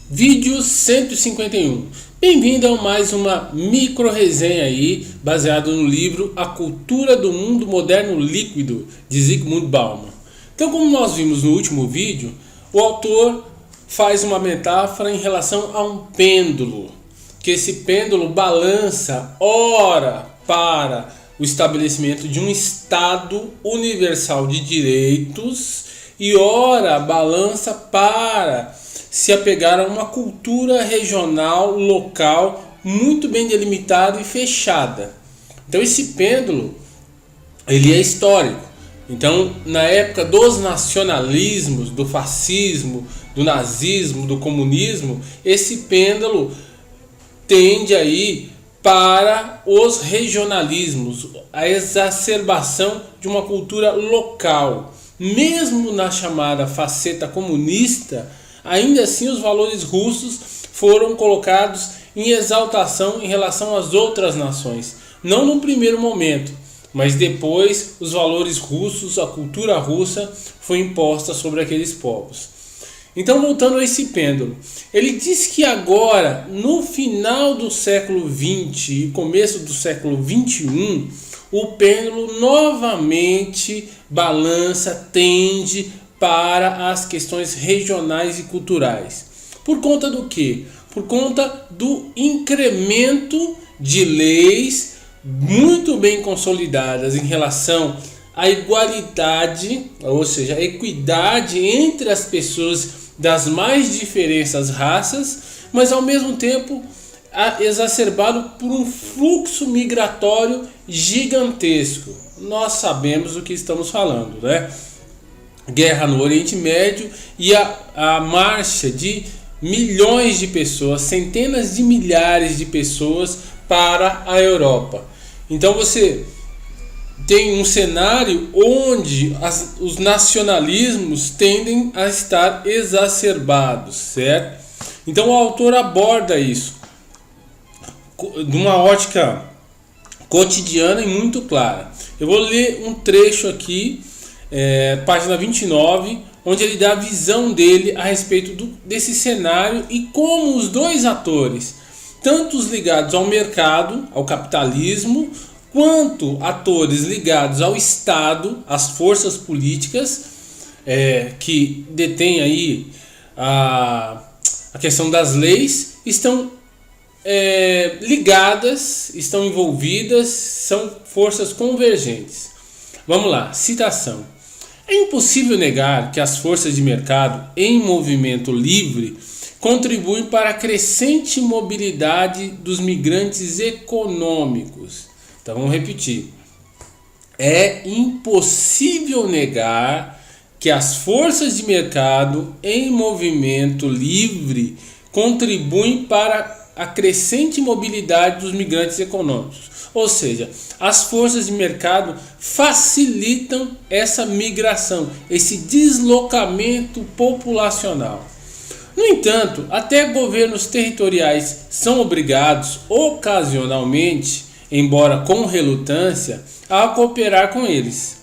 Vídeo 151. Bem-vindo a mais uma micro resenha aí, baseado no livro A Cultura do Mundo Moderno Líquido, de Zygmunt Bauman. Então, como nós vimos no último vídeo, o autor faz uma metáfora em relação a um pêndulo, que esse pêndulo balança ora para o estabelecimento de um Estado universal de direitos e ora balança para se apegar a uma cultura regional, local, muito bem delimitada e fechada. Então esse pêndulo, ele é histórico. Então, na época dos nacionalismos, do fascismo, do nazismo, do comunismo, esse pêndulo tende aí para os regionalismos, a exacerbação de uma cultura local. Mesmo na chamada faceta comunista, ainda assim os valores russos foram colocados em exaltação em relação às outras nações. Não no primeiro momento, mas depois os valores russos, a cultura russa foi imposta sobre aqueles povos. Então, voltando a esse pêndulo, ele diz que agora, no final do século XX e começo do século XXI, o pêndulo novamente balança, tende para as questões regionais e culturais. Por conta do quê? Por conta do incremento de leis muito bem consolidadas em relação à igualdade, ou seja, a equidade entre as pessoas das mais diferentes raças, mas ao mesmo tempo exacerbado por um fluxo migratório gigantesco. Nós sabemos do que estamos falando, né? Guerra no Oriente Médio e a marcha de milhões de pessoas, centenas de milhares de pessoas para a Europa. Então você tem um cenário onde os nacionalismos tendem a estar exacerbados, certo? Então o autor aborda isso de uma ótica cotidiana e muito clara. Eu vou ler um trecho aqui, página 29, onde ele dá a visão dele a respeito desse cenário e como os dois atores, tanto os ligados ao mercado, ao capitalismo, quanto atores ligados ao Estado, às forças políticas, que detêm aí a questão das leis, estão ligadas, estão envolvidas, são forças convergentes. Vamos lá, citação. É impossível negar que as forças de mercado em movimento livre contribuem para a crescente mobilidade dos migrantes econômicos. Então vamos repetir. É impossível negar que as forças de mercado em movimento livre contribuem para a crescente mobilidade dos migrantes econômicos. Ou seja, as forças de mercado facilitam essa migração, esse deslocamento populacional. No entanto, até governos territoriais são obrigados, ocasionalmente, embora com relutância, a cooperar com eles.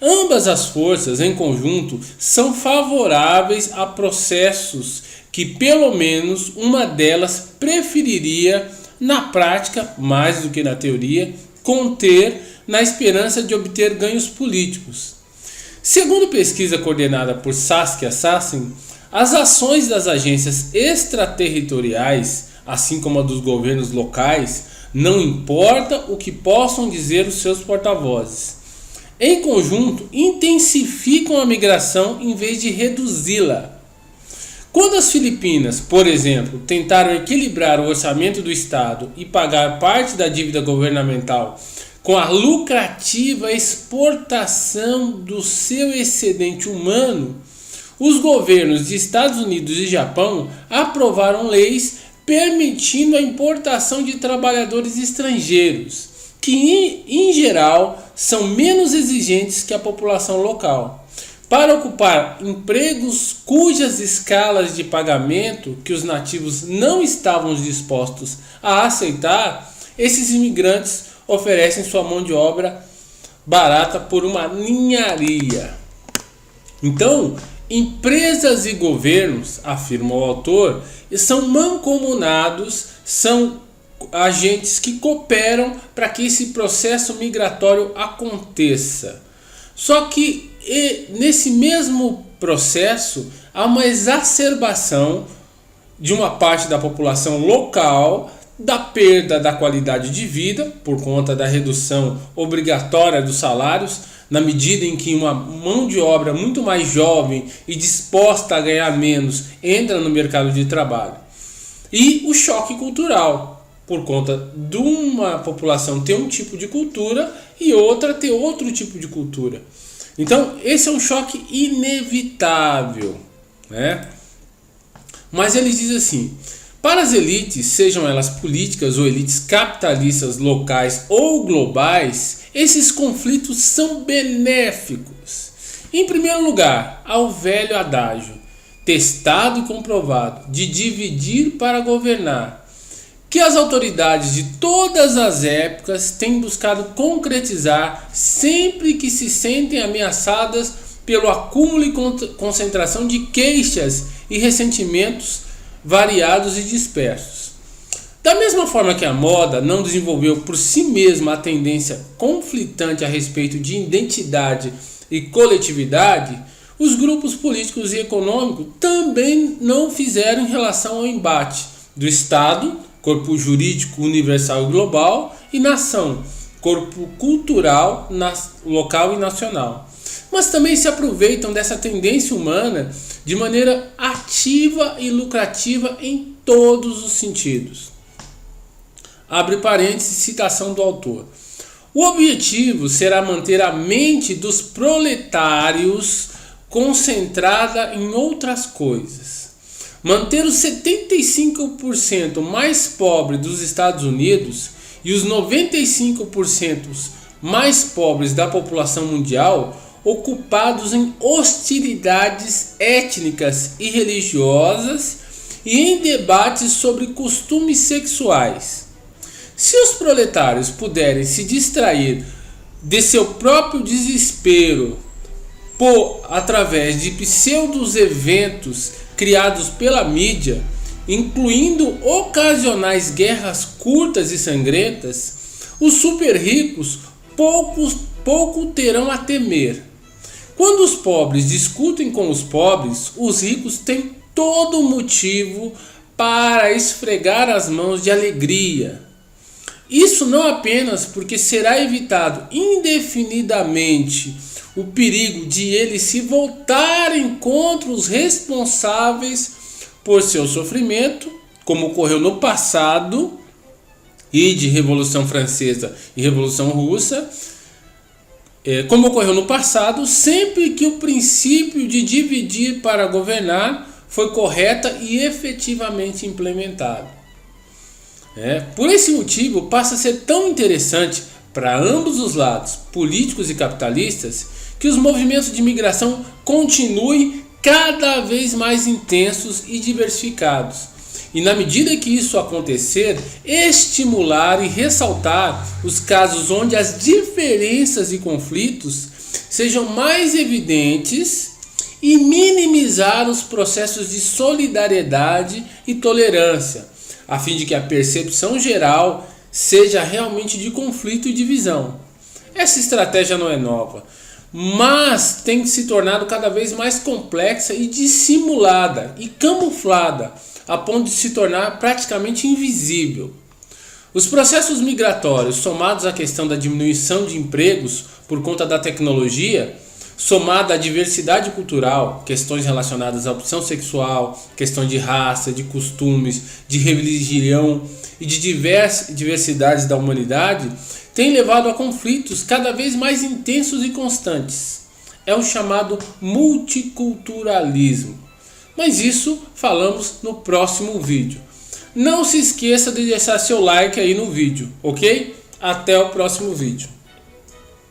Ambas as forças, em conjunto, são favoráveis a processos que, pelo menos, uma delas preferiria, na prática, mais do que na teoria, conter na esperança de obter ganhos políticos. Segundo pesquisa coordenada por Saskia Sassen, as ações das agências extraterritoriais, assim como a dos governos locais, não importa o que possam dizer os seus porta-vozes, em conjunto intensificam a migração em vez de reduzi-la. Quando as Filipinas, por exemplo, tentaram equilibrar o orçamento do Estado e pagar parte da dívida governamental com a lucrativa exportação do seu excedente humano, os governos de Estados Unidos e Japão aprovaram leis permitindo a importação de trabalhadores estrangeiros, que em geral são menos exigentes que a população local, para ocupar empregos cujas escalas de pagamento que os nativos não estavam dispostos a aceitar. Esses imigrantes oferecem sua mão de obra barata por uma ninharia. Então, empresas e governos, afirma o autor, são mancomunados, são agentes que cooperam para que esse processo migratório aconteça. Só que nesse mesmo processo há uma exacerbação de uma parte da população local da perda da qualidade de vida por conta da redução obrigatória dos salários, na medida em que uma mão de obra muito mais jovem e disposta a ganhar menos entra no mercado de trabalho. E o choque cultural, por conta de uma população ter um tipo de cultura e outra ter outro tipo de cultura. Então, esse é um choque inevitável, né? Mas ele diz assim: para as elites, sejam elas políticas ou elites capitalistas locais ou globais, esses conflitos são benéficos. Em primeiro lugar, há o velho adágio, testado e comprovado, de dividir para governar, que as autoridades de todas as épocas têm buscado concretizar sempre que se sentem ameaçadas pelo acúmulo e concentração de queixas e ressentimentos variados e dispersos. Da mesma forma que a moda não desenvolveu por si mesma a tendência conflitante a respeito de identidade e coletividade, os grupos políticos e econômicos também não fizeram em relação ao embate do Estado, corpo jurídico universal e global, e nação, corpo cultural, local e nacional. Mas também se aproveitam dessa tendência humana de maneira ativa e lucrativa em todos os sentidos. Abre parênteses, citação do autor. O objetivo será manter a mente dos proletários concentrada em outras coisas. Manter os 75% mais pobres dos Estados Unidos e os 95% mais pobres da população mundial ocupados em hostilidades étnicas e religiosas e em debates sobre costumes sexuais. Se os proletários puderem se distrair de seu próprio desespero através de pseudos eventos criados pela mídia, incluindo ocasionais guerras curtas e sangrentas, os super ricos pouco terão a temer. Quando os pobres discutem com os pobres, os ricos têm todo motivo para esfregar as mãos de alegria. Isso não apenas porque será evitado indefinidamente o perigo de eles se voltarem contra os responsáveis por seu sofrimento, como ocorreu no passado, e de Revolução Francesa e Revolução Russa, como ocorreu no passado, sempre que o princípio de dividir para governar foi correta e efetivamente implementado. Por esse motivo, passa a ser tão interessante para ambos os lados, políticos e capitalistas, que os movimentos de migração continuem cada vez mais intensos e diversificados. E na medida que isso acontecer, estimular e ressaltar os casos onde as diferenças e conflitos sejam mais evidentes e minimizar os processos de solidariedade e tolerância, a fim de que a percepção geral seja realmente de conflito e divisão. Essa estratégia não é nova, mas tem se tornado cada vez mais complexa e dissimulada e camuflada, a ponto de se tornar praticamente invisível. Os processos migratórios, somados à questão da diminuição de empregos por conta da tecnologia, somada à diversidade cultural, questões relacionadas à opção sexual, questão de raça, de costumes, de religião e de diversidades da humanidade, tem levado a conflitos cada vez mais intensos e constantes. É o chamado multiculturalismo. Mas isso falamos no próximo vídeo. Não se esqueça de deixar seu like aí no vídeo, ok? Até o próximo vídeo.